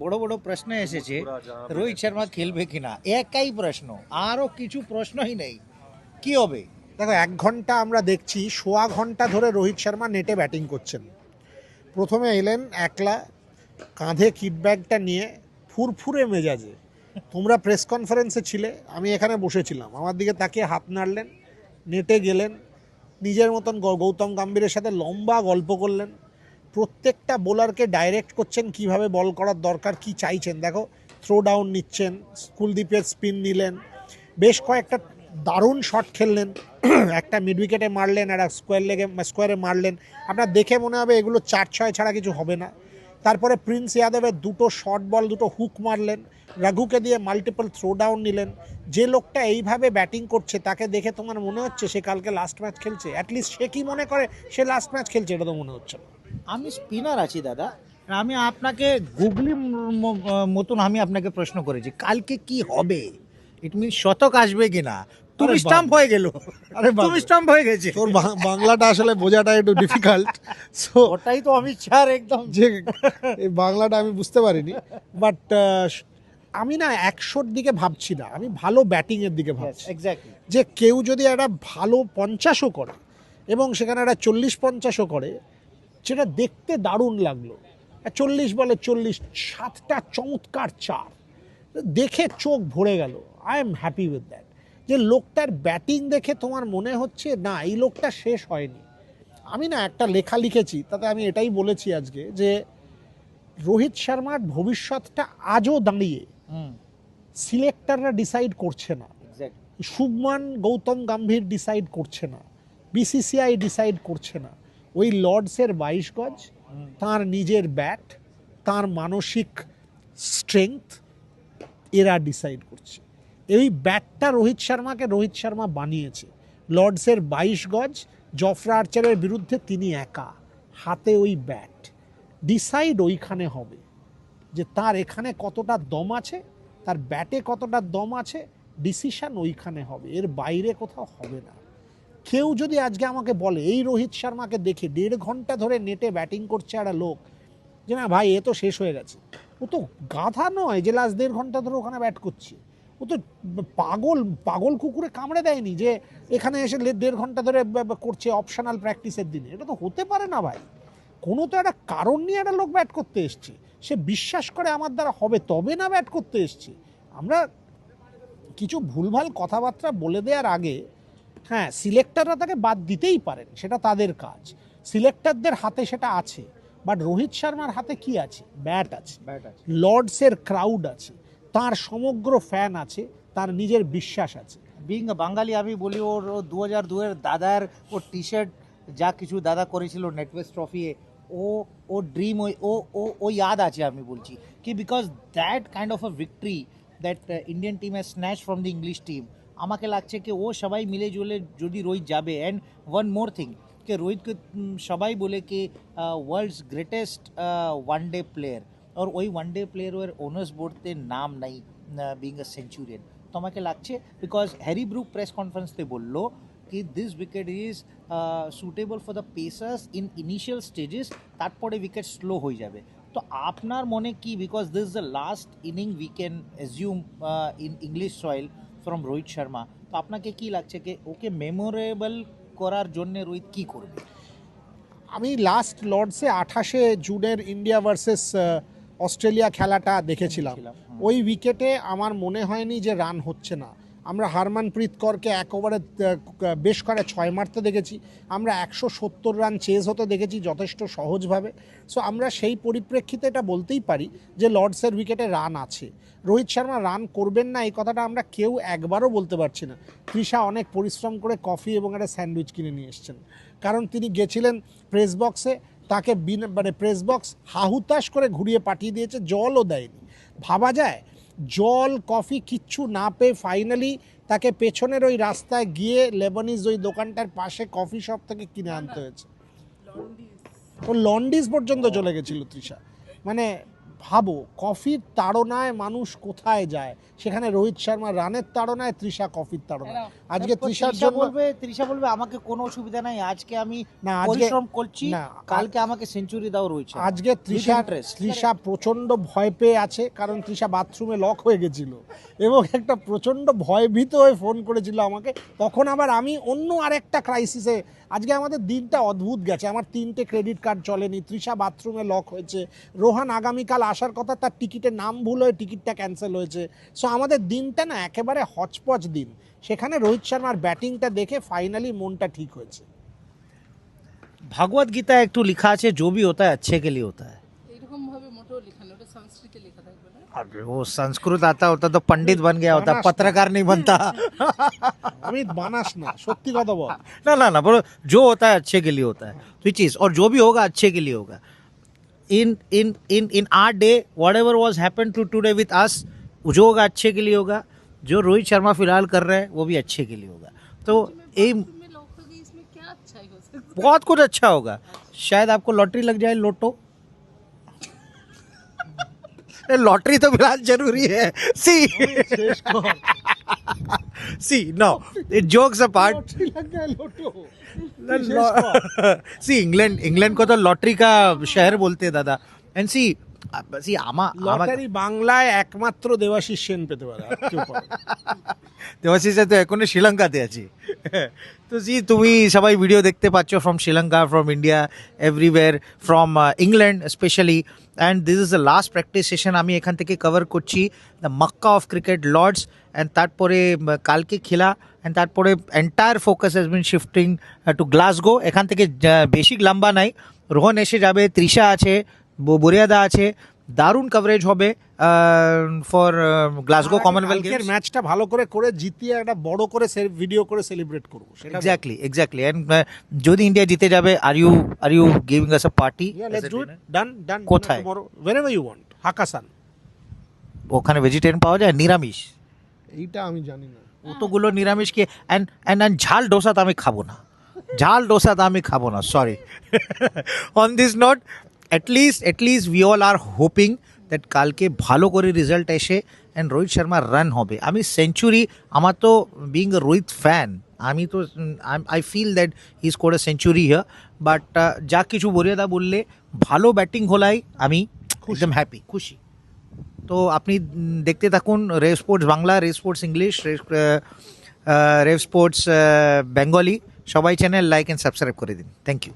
বড় বড় প্রশ্ন এসেছে রোহিত শর্মা খেলবে কিনা, একাই প্রশ্ন, আরও কিছু প্রশ্নই নেই, কি হবে? দেখো 1 ঘন্টা আমরা দেখছি, সোয়া ঘন্টা ধরে রোহিত শর্মা নেটে ব্যাটিং করছেন। প্রথমে এলেন একলা, কাঁধে কিটব্যাগটা নিয়ে ফুরফুরে মেজাজে। তোমরা প্রেস কনফারেন্সে ছিলে, আমি এখানে বসেছিলাম, আমার দিকে তাকিয়ে হাত নাড়লেন, নেটে গেলেন, নিজের মতন গৌতম গম্ভীরের সাথে লম্বা গল্প করলেন। প্রত্যেকটা বোলারকে ডাইরেক্ট করছেন কিভাবে বল করার দরকার, কি চাইছেন। দেখো থ্রো ডাউন নিচ্ছেন, কুলদীপের স্পিন নিলেন, বেশ কয়েকটা দারুণ শট খেললেন। একটা মিড উইকেটে মারলেন, একটা স্কোয়ারে মারলেন। আপনার দেখে মনে হবে এগুলো 4-6 ছাড়া কিছু হবে না। তারপরে প্রিন্স ইয়াদবের দুটো শর্ট বল, দুটো হুক মারলেন। রাঘুকে দিয়ে মাল্টিপল থ্রো ডাউন নিলেন। যে লোকটা এইভাবে ব্যাটিং করছে তাকে দেখে তোমার মনে হচ্ছে সে কালকে লাস্ট ম্যাচ খেলছে? অ্যাটলিস্ট সে কি মনে করে সে লাস্ট ম্যাচ খেলছে? এটা তো মনে হচ্ছে না। আমি স্পিনার আছি দাদা, আমি আপনাকে গুগলি মতন আমি আপনাকে প্রশ্ন করেছি কালকে কি হবে, ইট মিন শতক আসবে কিনা। তুমি আরে স্টাম্প হয়ে গেল, আরে তুমি স্টাম্প হয়ে গেছে। তোর বাংলাটা আসলে বোঝাটা একটু ডিফিকাল্ট, সো ওটাই তো আমি স্যার একদম যে এই বাংলাটা আমি বুঝতে পারিনি। বাট আমি না 100-র দিকে ভাবছি না, আমি ভালো ব্যাটিংয়ের দিকে ভাবছি। এক্স্যাক্টলি। যে কেউ যদি একটা ভালো 50ও করে এবং সেখানে একটা 40-50ও করে, সেটা দেখতে দারুণ লাগলো। 40 বলে 40, 7টা চমৎকার 4, দেখে চোখ ভরে গেল। I am happy with that. যে লোকটার ব্যাটিং দেখে তোমার মনে হচ্ছে না এই লোকটা শেষ হয়নি। আমি না একটা লেখা লিখেছি, তাতে আমি এটাই বলেছি আজকে, যে রোহিত শর্মার ভবিষ্যৎটা আজও দাঁড়িয়ে সিলেক্টররা ডিসাইড করছে না, শুভমান গৌতম গম্ভীর ডিসাইড করছে না, বিসিসিআই ডিসাইড করছে না। ওই লর্ডসের 22 গজ, তার নিজের ব্যাট, তার মানসিক স্ট্রেংথ, এরা ডিসাইড করছে। এই ব্যাটটা রোহিত শর্মা বানিয়েছে। লর্ডসের 22 গজ, জফরা আর্চারের বিরুদ্ধে তিনি একা, হাতে ওই ব্যাট। ডিসাইড ওইখানে হবে যে তার এখানে কতটা দম আছে, তার ব্যাটে কতটা দম আছে। ডিসিশন ওইখানে হবে, এর বাইরে কোথাও হবে না। কেউ যদি আজকে আমাকে বলে এই রোহিত শর্মাকে দেখে 1.5 ঘন্টা ধরে নেটে ব্যাটিং করছে একটা লোক, যে না ভাই এ তো শেষ হয়ে গেছে, ও তো গাধা নয় যে লাস্ট 1.5 ঘন্টা ধরে ওখানে ব্যাট করছে। ও তো পাগল কুকুরে কামড়ে দেয়নি যে এখানে এসে 1.5 ঘন্টা ধরে করছে অপশনাল প্র্যাকটিসের দিনে। এটা তো হতে পারে না ভাই। কোনো তো একটা কারণ নিয়ে একটা লোক ব্যাট করতে এসছে, সে বিশ্বাস করে আমার দ্বারা হবে তবে না ব্যাট করতে এসছে। আমরা কিছু ভুলভাল কথাবার্তা বলে দেওয়ার আগে, হ্যাঁ সিলেক্টররা তাকে বাদ দিতেই পারেন, সেটা তাদের কাজ, সিলেক্টরদের হাতে সেটা আছে। বাট রোহিত শর্মার হাতে কি আছে? ব্যাট আছে, লর্ডসের ক্রাউড আছে, তার সমগ্র ফ্যান আছে, তার নিজের বিশ্বাস আছে। বিং বাঙালি আমি বলি, ওর 2002-এর দাদার ওর টি শার্ট যা কিছু দাদা করেছিল নেটওয়েস্ট ট্রফি, ও ও ড্রিম ওই ও ও ও ইয়াদ আছে আমি বলছি কি, because that kind of a victory that Indian team has snatch from the English team. আমাকে লাগছে কি ও সবাই মিলে জুলে যদি রোহিত যাবে। অ্যান্ড ওয়ান মোর থিং, कि रोहित को सबाई बोले कि world's greatest one day player, और वही वन डे प्लेयर ওর ওনার্স বোর্ডতে নাম নাই বিং আ সেঞ্চুরিয়ান। তো আমাকে লাগছে বিকজ হ্যারি ব্রুক প্রেস কনফারেন্সতে বললো कि this wicket is suitable for the pacers in initial stages, তারপরে উইকেট স্লো হয়ে যাবে। তো আপনার মনে কি, because this is the last inning we can assume in English soil from Rohit Sharma, তো আপনাকে কি লাগছে कि ওকে মেমোরেবল করার জন্য রোহিত কি করবে? আমি লাস্ট লর্ডসে 28শে জুনের ইন্ডিয়া ভার্সেস অস্ট্রেলিয়া খেলাটা দেখেছিলাম। ওই উইকেটে আমার মনে হয়নি যে রান হচ্ছে না। আমরা হারমানপ্রীত কৌরকে এক ওভারে বেশ করে 6 মারতে দেখেছি, আমরা 170 রান চেজ হতে দেখেছি যথেষ্ট সহজভাবে। সো আমরা সেই পরিপ্রেক্ষিতে এটা বলতেই পারি যে লর্ডসের উইকেটে রান আছে। রোহিত শর্মা রান করবেন না এই কথাটা আমরা কেউ একবারও বলতে পারছি না। তৃষা অনেক পরিশ্রম করে কফি এবং একটা স্যান্ডউইচ কিনে নিয়ে এসছেন, কারণ তিনি গেছিলেন প্রেস বক্সে, তাকে মানে প্রেস বক্স হাহুতাশ করে ঘুরিয়ে পাঠিয়ে দিয়েছে, জলও দেয়নি। ভাবা যায় জল কফি কিচ্ছু না পেয়ে ফাইনালি তাকে পেছনের ওই রাস্তায় গিয়ে লেবানিজ ওই দোকানটার পাশে কফি শপ থেকে কিনে আনতে হয়েছে। ও লন্ডিস পর্যন্ত চলে গেছিল তৃষা। মানে ভাবো কফির তাড়নায় মানুষ কোথায় যায়, সেখানে রোহিত শর্মা রানের তাড়নায়, তৃষা কফির তাড়নায়। আজকে তৃষার জন্য তৃষা বলবে আমাকে কোনো অসুবিধা নাই, আজকে আমি না, আজকে পরিশ্রম করছি, না, কালকে আমাকে সেঞ্চুরি দাও রোহিত শর্মা। আজকে তৃষা প্রচন্ড ভয় পেয়ে আছে, কারণ তৃষা বাথরুমে লক হয়ে গেছিল এবং একটা প্রচন্ড ভয়ভীত হয়ে ফোন করেছিল আমাকে। তখন আবার আমি অন্য আরেকটা ক্রাইসিসে, আজকে আমাদের দিনটা অদ্ভুত গেছে। আমার 3টে ক্রেডিট কার্ড চলেনি, তৃষা বাথরুমে লক হয়েছে, রোহান আগামীকাল আসার কথা, তার টিকিটের নাম ভুল হয়ে টিকিটটা ক্যান্সেল হয়েছে। সো আমাদের দিনটা না একেবারে হচপচ দিন। সেখানে রোহিত শর্মার ব্যাটিংটা দেখে ফাইনালি মনটা ঠিক হয়েছে। ভাগবত গীতা একটু লেখা আছে, जो भी होता है अच्छे के लिए होता है। এরকম ভাবে মোটেও লেখা নেই, ওটা সংস্কৃতে লেখা থাকবে না। अरे वो संस्कृत आता होता तो पंडित बन गया होता, पत्रकार नहीं बनता। আমি বানাস না, সত্যি কথা বল। ना ना ना बोलो, जो होता है अच्छे के लिए होता है, तो चीज, और जो भी होगा अच्छे के लिए होगा। in our day whatever was happened to today with us, जो होगा अच्छे के लिए होगा। जो रोहित शर्मा फिलहाल कर रहे हैं वो भी अच्छे के लिए होगा। तो एम में लॉक हो गई, इसमें क्या अच्छाई हो सकती है? बहुत कुछ अच्छा होगा। शायद आपको लॉटरी लग जाए, लोटो। लॉटरी तो फिलहाल जरूरी है। See no, jokes apart, see England को तो लॉटरी का शहर बोलते हैं दादा। एंड सी आमा লটারি বাংলায় একমাত্র দেবাশিস সেন পেতে পারে, আর কেউ পারে না। দেবাশিসে তো এখনো শ্রীলঙ্কাতে আছি। তো জি, তুমি সবাই ভিডিও দেখতে পাচ্ছ from Sri Lanka, from India, everywhere, from England specially. And this is the last practice session আমি এখান থেকে কভার করছি, the Mecca of cricket Lord's. And তারপরে কালকে খেলা, অ্যান্ড তারপরে entire focus has been shifting to Glasgow. এখান থেকে বেশি লম্বা নাই, রোহন এসে যাবে, তৃষা আছে, বুরিয়াদা আছে, দারুণ কভারেজ হবে ফর গ্লাসগো কমনওয়েলথ কালকের গেমস। ম্যাচটা ভালো করে করে জিতিয়ে একটা বড় করে ভিডিও করে সেলিব্রেট করবো, সেটা এক্স্যাক্টলি এন্ড যদি ইন্ডিয়া জিতে যাবে, are you giving us a party? Let's do it, ডান। কোথায়? wherever you want, হাকাসান। ওখানে ভেজিটেরিয়ান পাওয়া যায়, নিরামিষ? এইটা আমি জানি না। অতগুলো নিরামিষ কি? অ্যান্ড ঝাল ডোসা তো আমি খাবো না, ঝাল ডোসা তো আমি খাবো না, sorry. On this note, at least we all are hoping that কালকে ভালো করে রেজাল্ট এসে অ্যান্ড রোহিত শর্মার রান হবে। আমি সেঞ্চুরি, আমার তো বিং এ রোহিত ফ্যান, আমি তো I feel that he scored a century here. But যা কিছু বরিয়াদা বললে, ভালো ব্যাটিং হলাই আমি একদম হ্যাপি, খুশি। তো আপনি দেখতে থাকুন Rev Sports Bangla, Rev Sports English, Rev Sports Bengali, সবাই চ্যানেল লাইক অ্যান্ড সাবস্ক্রাইব করে দিন। Thank you.